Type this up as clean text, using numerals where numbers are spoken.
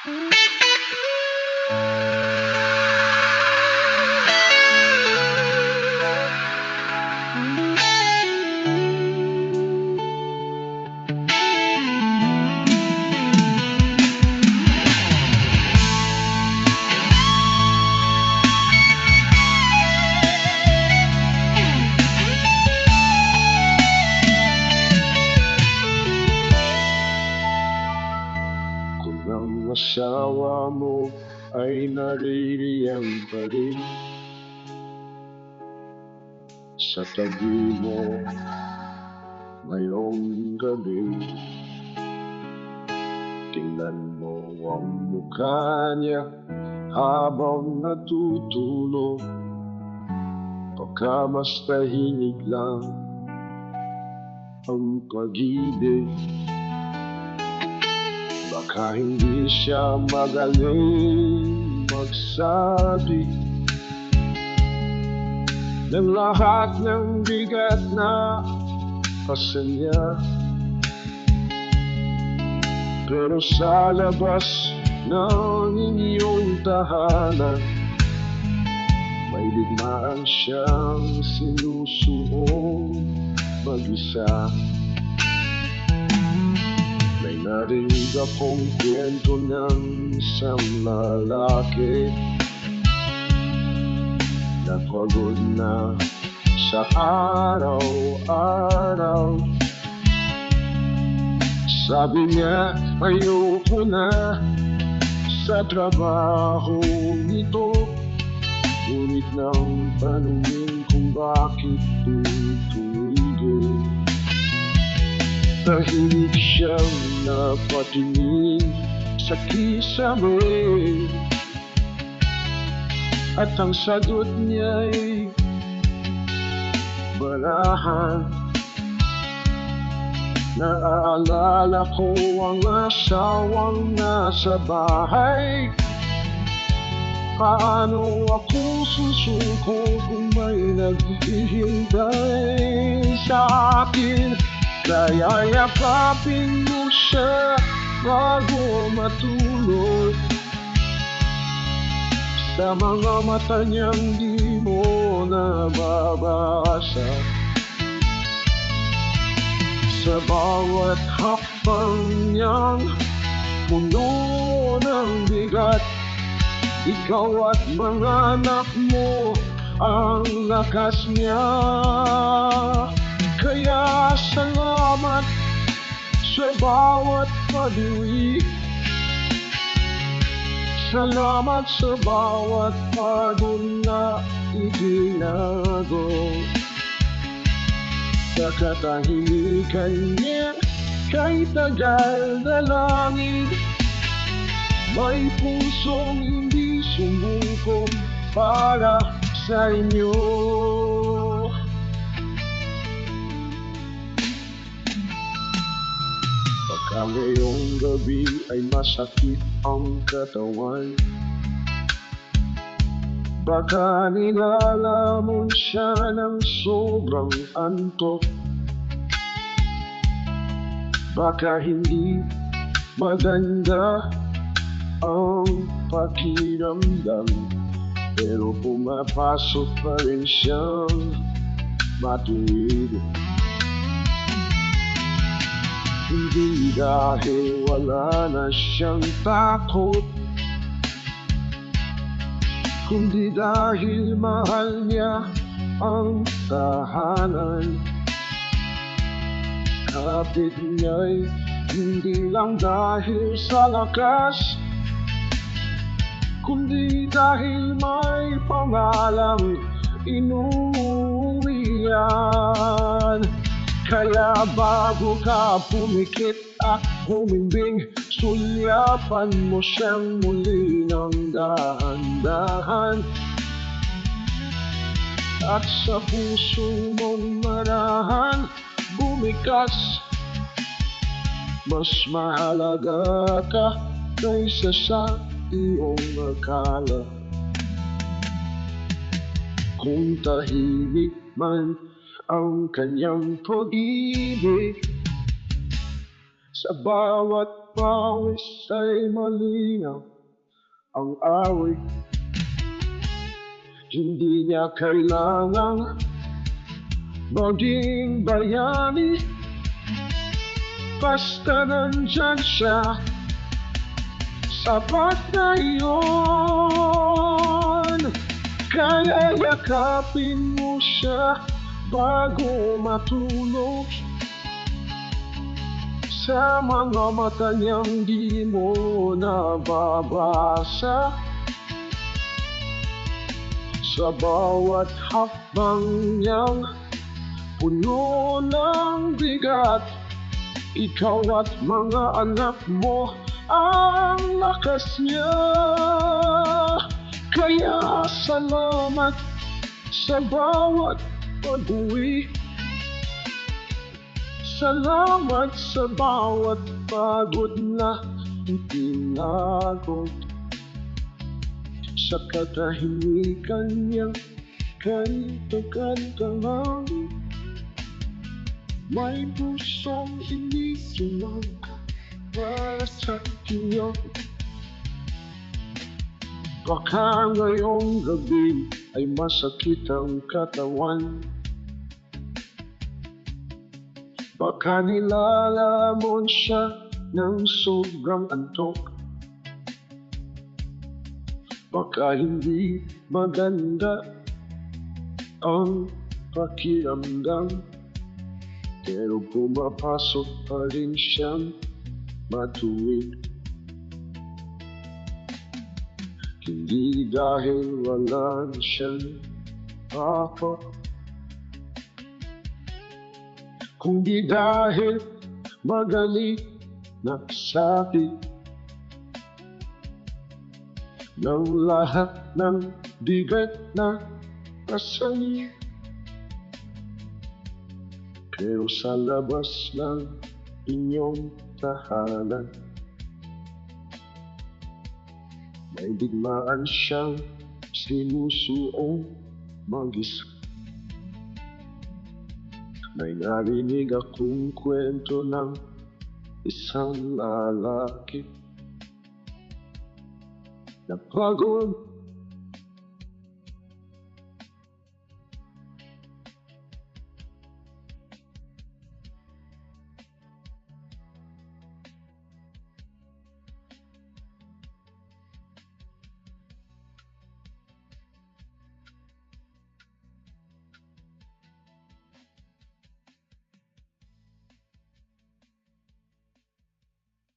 Kung ang asawa mo ay naririyan pa rin sa tabi mo ngayong gabi, tingnan mo ang mukha niya habang natutulog. Baka mas tahimik lang ang pag-ibig, baka hindi siya magaling magsabi ng lahat ng bigat na pasa niya. Pero sa labas ng inyong tahanan, may digmaan siyang sinusuong mag-isa. May narinig akong kwento ng isang lalaki na pagod na sa araw-araw. Sabi niya, ayoko na sa trabaho nito. Ngunit nang tanungin kung bakit tutuloy, tahimik siyang napatingin sa kisame. At ang sagot niya'y barahan. Naaalala ko ang asawang nasa bahay. Paano ako susuko kung may naghihintay sa akin? Kaya yakapin mo siya bago matulog. Sa mga mata niyang di mo nababasa, sa bawat hakbang niyang puno ng bigat, ikaw at mga anak mo ang lakas niya. Kaya salamat sa bawat pag-ibig, salamat sa bawat pagod na itinago. Sa katahimikan niya kay tagal na langit, may pusong hindi sumuko para sa inyo. Baka ngayong gabi ay masakit ang katawan, baka nilalamon siya ng sobrang antok, baka hindi maganda ang pakiramdam, pero pumapasok pa rin siyang matuwid. Hindi dahil wala na siyang takot, kundi dahil mahal niya ang tahanan. Kapit niya'y hindi lang dahil sa lakas, kundi dahil may pangalang inuwian. Kaya bago ka pumikit at humimbing, sulyapan mo siyang muli ng dahan-dahan. At sa puso mong marahan bumikas, mas mahalaga ka kaysa sa iyong akala. Kung tahimik man ang kanyang pag-ibig, sa bawat pawis ay malinaw ang awit. Hindi niya kailangang maging bayani, basta nandyan siya, sapat na yun. Kaya yakapin mo siya bago matulog, sa mga mata niyang di mo nababasa. Sa bawat hakbang niyang puno ng bigat, ikaw at mga anak mo ang lakas niya. Kaya salamat sa bawat pag-uwi, salamat sa bawat pagod na itinago, sa katahimikan niyang kanta-kantahan. May pusong inisulong para sa iyo. Baka ngayong gabi ay masakit ang katawan, baka nilalamon siya ng sobrang antok, baka hindi maganda ang pakiramdam, pero pumapasok pa rin siyang matuwid. Hindi dahil wala na siyang papa, kundi dahil magaling na sakit ng lahat ng bigat na kasali. Pero sa labas ng inyong tahanan, may digmaan siyang sinusuong mag-isa. May narinig akong kwento ng isang lalaki na pagod